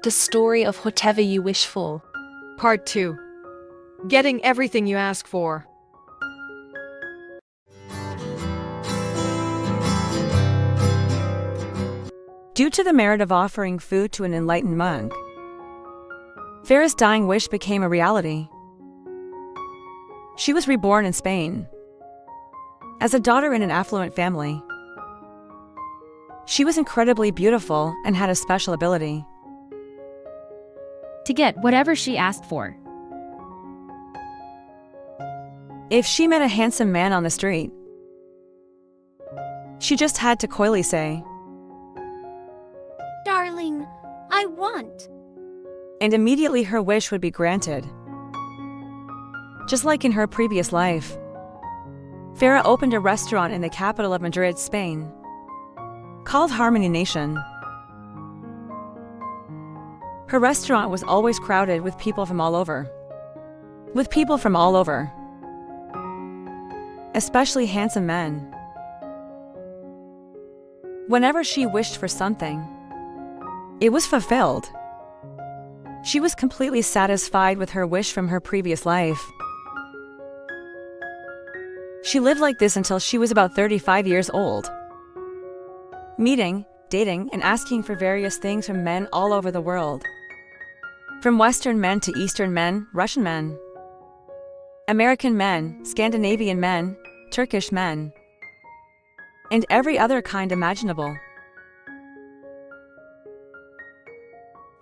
The story of whatever you wish for. Part 2. Getting everything you ask for. Due to the merit of offering food to an enlightened monk, Farah's dying wish became a reality. She was reborn in Spain as a daughter in an affluent family. She was incredibly beautiful and had a special ability to get whatever she asked for. If she met a handsome man on the street, she just had to coyly say, "Darling, I want." And immediately her wish would be granted. Just like in her previous life, Farah opened a restaurant in the capital of Madrid, Spain, called Harmony Nation. Her restaurant was always crowded with people from all over. Especially handsome men. Whenever she wished for something, it was fulfilled. She was completely satisfied with her wish from her previous life. She lived like this until she was about 35 years old, meeting, dating, and asking for various things from men all over the world. From Western men to Eastern men, Russian men, American men, Scandinavian men, Turkish men, and every other kind imaginable.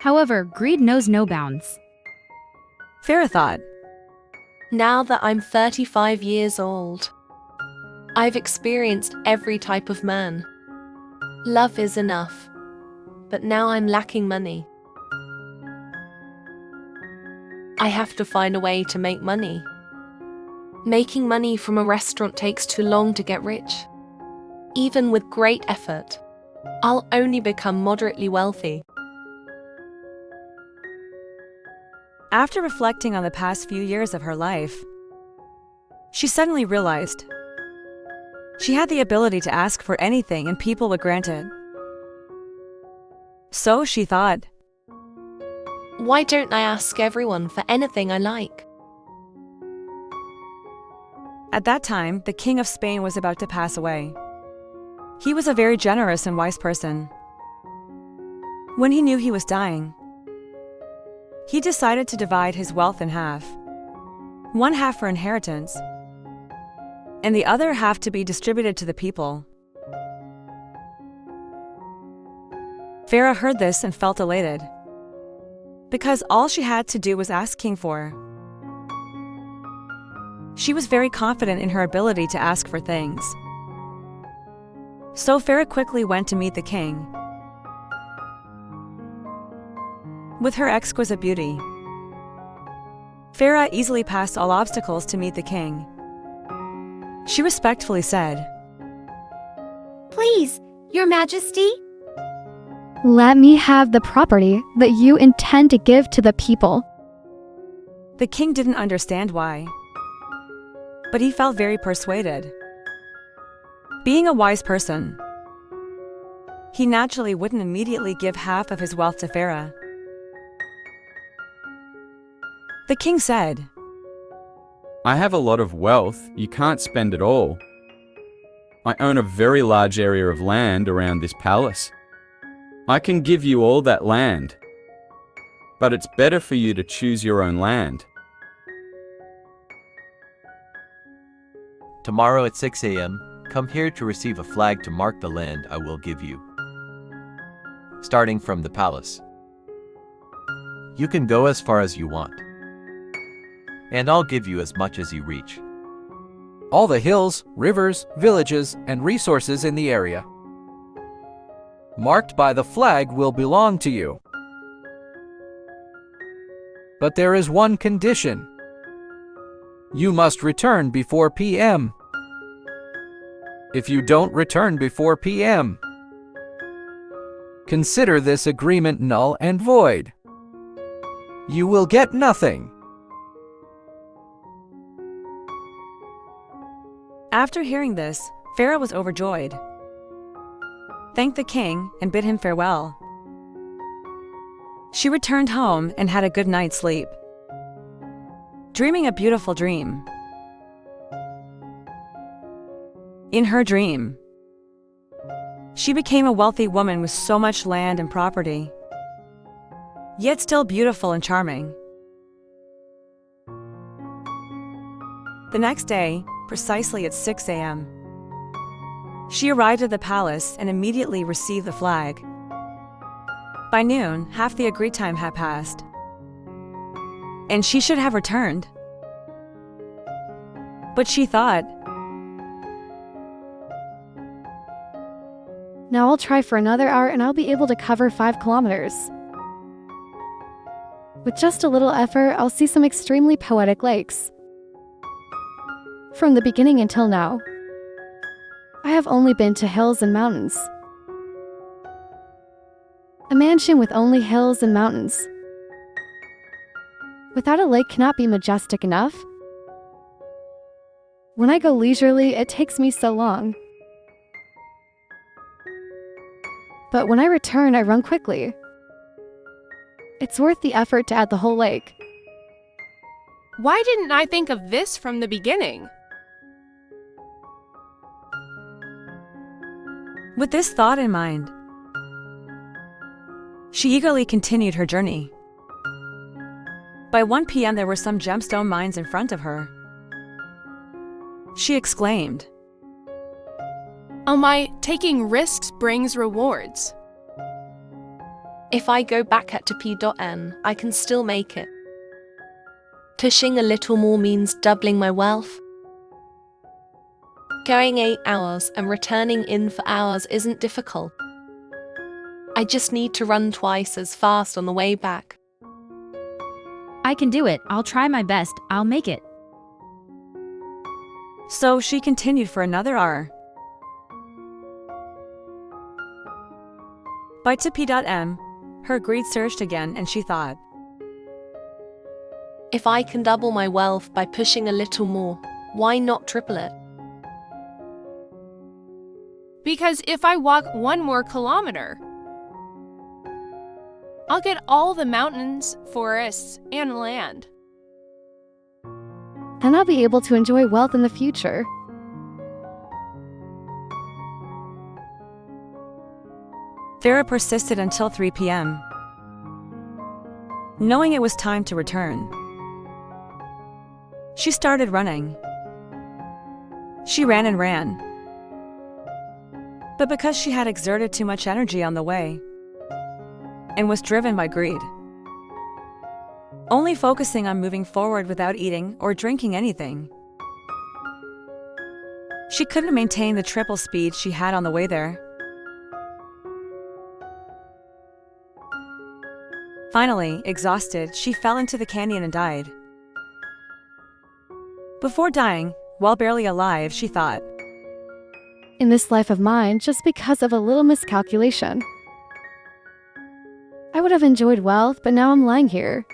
However, greed knows no bounds. Farah thought, Now that I'm 35 years old, I've experienced every type of man. Love is enough, but now I'm lacking money. I have to find a way to make money. Making money from a restaurant takes too long to get rich. Even with great effort, I'll only become moderately wealthy. after reflecting on the past few years of her life, she suddenly realized she had the ability to ask for anything and people would grant it. So she thought, Why don't I ask everyone for anything I like? at that time, the King of Spain was about to pass away. He was a very generous and wise person. When he knew he was dying, he decided to divide his wealth in half. One half for inheritance, and the other half to be distributed to the people. Farah heard this and felt elated, because all she had to do was ask King for. She was very confident in her ability to ask for things. So Farah quickly went to meet the king. With her exquisite beauty, Farah easily passed all obstacles to meet the king. She respectfully said, "Please, Your Majesty." Let me have the property that you intend to give to the people. The king didn't understand why, but he felt very persuaded. Being a wise person, he naturally wouldn't immediately give half of his wealth to Farah. The king said, I have a lot of wealth, you can't spend it all. I own a very large area of land around this palace. I can give you all that land, but it's better for you to choose your own land. Tomorrow at 6 a.m., come here to receive a flag to mark the land I will give you. Starting from the palace. You can go as far as you want, and I'll give you as much as you reach. All the hills, rivers, villages, and resources in the area marked by the flag will belong to you. But there is one condition. You must return before p.m. If you don't return before p.m., consider this agreement null and void. You will get nothing. After hearing this, Farah was overjoyed, thanked the king, and bid him farewell. She returned home and had a good night's sleep, dreaming a beautiful dream. In her dream, she became a wealthy woman with so much land and property, yet still beautiful and charming. The next day, precisely at 6 a.m., she arrived at the palace and immediately received the flag. By noon, half the agreed time had passed, and she should have returned. But she thought, Now I'll try for another hour and I'll be able to cover 5 kilometers. With just a little effort, I'll see some extremely poetic lakes. From the beginning until now, I have only been to hills and mountains. A mansion with only hills and mountains without a lake cannot be majestic enough. When I go leisurely, it takes me so long. But when I return, I run quickly. It's worth the effort to add the whole lake. Why didn't I think of this from the beginning? with this thought in mind, she eagerly continued her journey. By 1 p.m. there were some gemstone mines in front of her. She exclaimed, "Oh my, taking risks brings rewards." If I go back at to.n, I can still make it. Pushing a little more means doubling my wealth. Going 8 hours and returning in for hours isn't difficult. I just need to run twice as fast on the way back. I can do it. I'll try my best. I'll make it. So she continued for another hour. By 2 p.m, her greed surged again and she thought, If I can double my wealth by pushing a little more, why not triple it? Because if I walk 1 more kilometer, I'll get all the mountains, forests, and land. Then I'll be able to enjoy wealth in the future. Farah persisted until 3 p.m. Knowing it was time to return, she started running. She ran and ran. But because she had exerted too much energy on the way and was driven by greed, only focusing on moving forward without eating or drinking anything, she couldn't maintain the triple speed she had on the way there. Finally, exhausted, she fell into the canyon and died. Before dying, while barely alive, she thought, In this life of mine, just because of a little miscalculation, I would have enjoyed wealth, but now I'm lying here.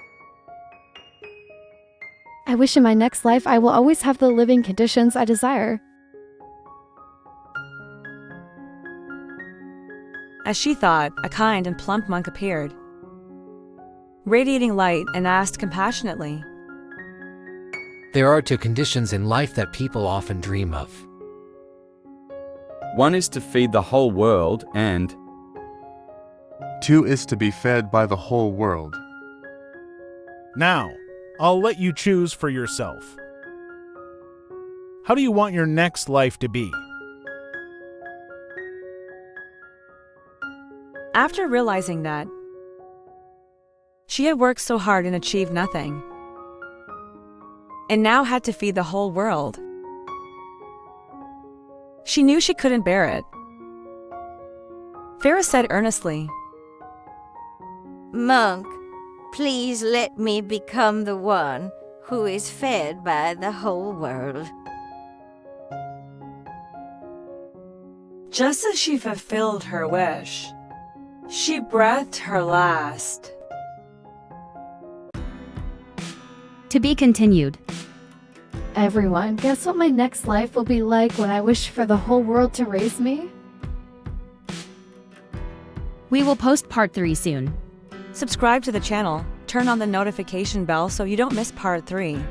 I wish in my next life I will always have the living conditions I desire. As she thought, a kind and plump monk appeared, radiating light, and asked compassionately, There are 2 conditions in life that people often dream of. One is to feed the whole world, and 2 is to be fed by the whole world. Now, I'll let you choose for yourself. How do you want your next life to be? After realizing that she had worked so hard and achieved nothing, and now had to feed the whole world, she knew she couldn't bear it. Farah said earnestly, Monk, please let me become the one who is fed by the whole world. Just as she fulfilled her wish, she breathed her last. To be continued. Everyone, guess what my next life will be like when I wish for the whole world to raise me? We will post part 3 soon. Subscribe to the channel, turn on the notification bell so you don't miss part 3.